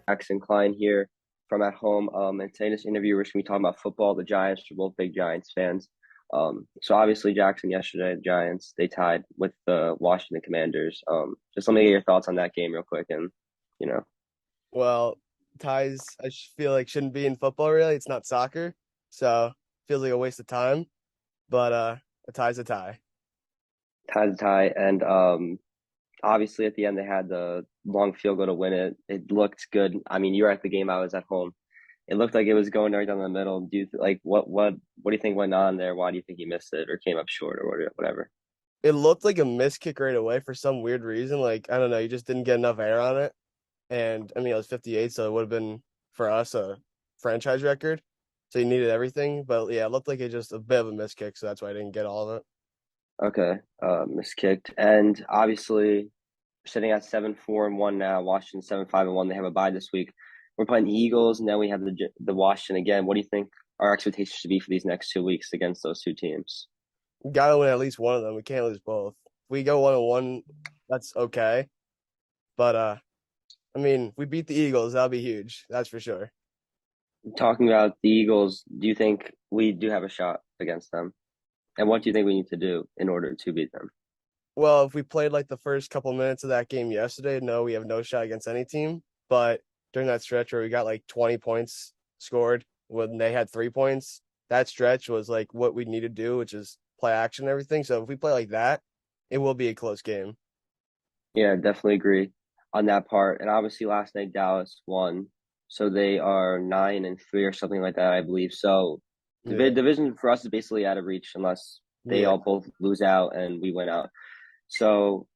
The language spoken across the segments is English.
Jackson Klein here from at home. And today in this interview, we're going to be talking about football. The Giants, we're both big Giants fans. So obviously Jackson yesterday, the Giants, they tied with the Washington Commanders. Just let me get your thoughts on that game real quick, and you know, Well, ties feel like shouldn't be in football really. It's not soccer. So feels like a waste of time. But a tie's a tie. tied to tie, and obviously at the end they had the long field goal to win it. It looked good. I mean, you were at the game, I was at home. It looked like it was going right down the middle. Do you like what do you think went on there? Why do you think he missed it or came up short or whatever? It looked like a missed kick right away for some weird reason. Like, I don't know, you just didn't get enough air on it. And I mean it was 58, so it would have been for us a franchise record. So you needed everything. But yeah, it looked like it just a bit of a missed kick, so that's why I didn't get all of it. Okay, miskicked, and obviously sitting at 7-4-1 now. Washington 7-5-1. They have a bye this week. We're playing the Eagles, and then we have the Washington again. What do you think our expectations should be for these next 2 weeks against those two teams? We gotta win at least one of them. We can't lose both. If we go 1-1, that's okay. But I mean, if we beat the Eagles, that'll be huge. That's for sure. Talking about the Eagles, do you think we do have a shot against them? And what do you think we need to do in order to beat them? Well, if we played like the first couple minutes of that game yesterday, no, we have no shot against any team. But during that stretch where we got like 20 points scored when they had 3 points, that stretch was like what we need to do, which is play action and everything. So if we play like that, it will be a close game. Yeah, definitely agree on that part. And obviously, last night Dallas won, so they are 9-3 or something like that, I believe. So the Yeah. division for us is basically out of reach unless they Yeah. all both lose out and we win out. So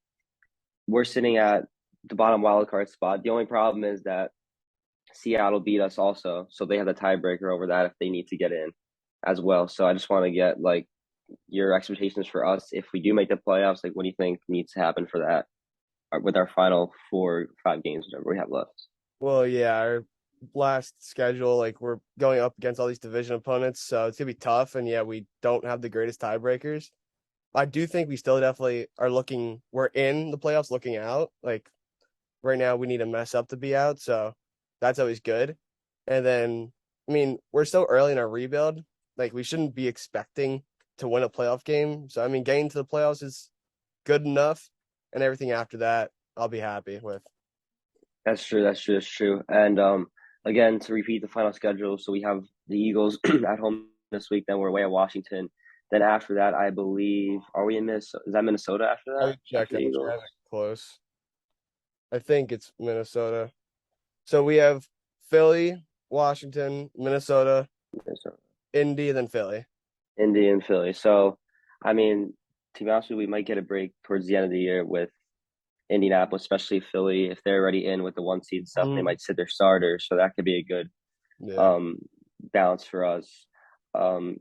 we're sitting at the bottom wild card spot. The only problem is that Seattle beat us also, so they have the tiebreaker over that if they need to get in as well. So I just want to get like your expectations for us if we do make the playoffs. Like, what do you think needs to happen for that with our final 4 5 games, whatever we have left? Well, yeah, our last schedule, like we're going up against all these division opponents, so it's gonna be tough. And yeah, we don't have the greatest tiebreakers. I do think we still definitely are looking. We're in the playoffs, looking out. Like right now, we need to mess up to be out, so that's always good. And then, I mean, we're so early in our rebuild. Like we shouldn't be expecting to win a playoff game. So I mean, getting to the playoffs is good enough, and everything after that, I'll be happy with. That's true. That's true. That's true. And again, to repeat the final schedule, so we have the Eagles at home this week. Then we're away at Washington. Then after that, I believe, are we in Minnesota? Is that Minnesota after I that? would check. After the I'm sure I have Eagles? it close. I think it's Minnesota. So we have Philly, Washington, Minnesota, Minnesota. Indy, then Philly. Indy and Philly. So, I mean, to be honest with you, we might get a break towards the end of the year with Indianapolis, especially Philly. If they're already in with the 1 seed stuff, they Mm. might sit their starters. So that could be a good Yeah. um, balance for us. Um,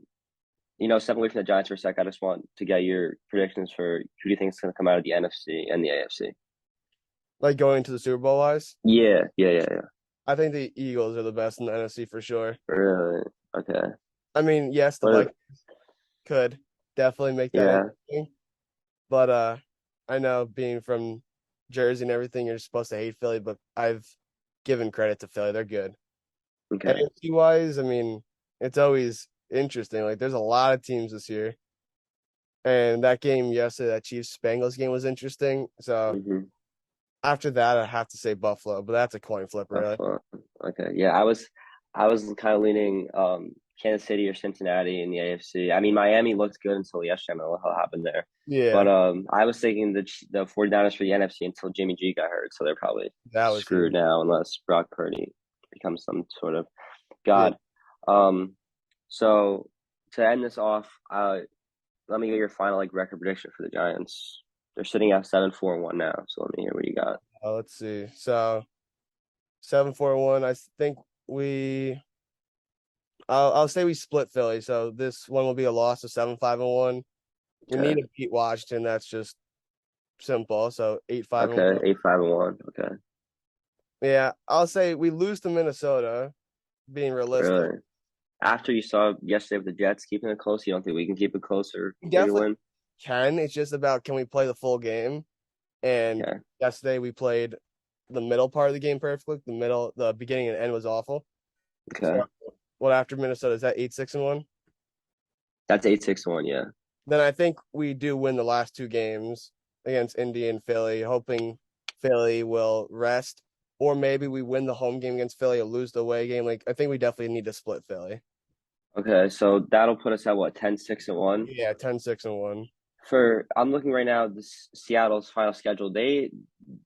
step away from the Giants for a sec. I just want to get your predictions for who do you think is going to come out of the NFC and the AFC? Like going to the Super Bowl wise, Yeah, yeah, yeah, yeah. I think the Eagles are the best in the NFC for sure. Really? Okay. I mean, yes, the But Vikings could definitely make that yeah, interesting. But I know being from Jersey and everything, you're supposed to hate Philly, but I've given credit to Philly. They're good. okay. AFC wise, I mean, it's always interesting. Like there's a lot of teams this year. And that game yesterday, that Chiefs Bengals game was interesting. So Mm-hmm. after that, I have to say Buffalo, but that's a coin flip, That's really. fun. Okay. Yeah, I was kind of leaning Kansas City or Cincinnati in the AFC. I mean, Miami looked good until yesterday. I don't know what the hell happened there. But Yeah, I was thinking the 49ers for the NFC until Jimmy G got hurt, so they're probably that was screwed huge. now unless Brock Purdy becomes some sort of Yeah. god. Um, so to end this off, let me get your final like record prediction for the Giants. They're sitting at 7-4-1 now, so let me hear what you got. Let's see. So 7-4-1. I think we. I'll say we split Philly. So this one will be a loss of 7-5-1. We need Okay. to beat Washington. That's just simple. So 8-5-1. Okay. 8-5-1. Okay. Yeah, I'll say we lose to Minnesota. Being realistic, Really? After you saw yesterday with the Jets keeping it close, you don't think we can keep it closer, we maybe definitely win? can. It's just about can we play the full game? And Okay. yesterday we played the middle part of the game perfectly. The beginning and end was awful. Okay. So what after Minnesota is that 8-6-1? That's 8-6-1, yeah. Then I think we do win the last two games against Indy and Philly, hoping Philly will rest, or maybe we win the home game against Philly or lose the away game. Like I think we definitely need to split Philly. Okay, so that'll put us at what, 10-6-1? Yeah, 10-6-1. For I'm looking right now, this Seattle's final schedule.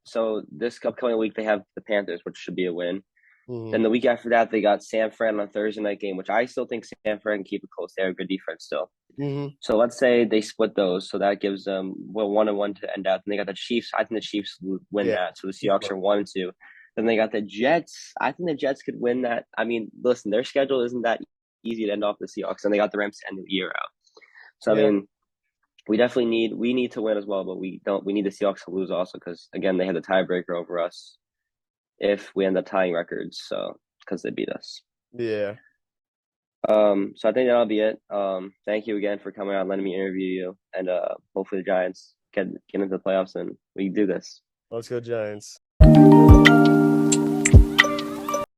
So this upcoming week they have the Panthers, which should be a win. Mm-hmm. Then the week after that, they got San Fran on a Thursday night game, which I still think San Fran can keep it close. They have a good defense still. Mm-hmm. So let's say they split those. So that gives them 1-1 to end out. Then they got the Chiefs. I think the Chiefs win Yeah. that. So the Seahawks are 1-2. Then they got the Jets. I think the Jets could win that. I mean, listen, their schedule isn't that easy to end off the Seahawks, and they got the Rams to end the year out. So I Yeah. mean, we need to win as well, but we need the Seahawks to lose also because again they had the tiebreaker over us if we end up tying records. So because they beat us. Yeah. So I think that'll be it. Thank you again for coming out and letting me interview you, and hopefully the Giants get into the playoffs and we can do this. Let's go Giants.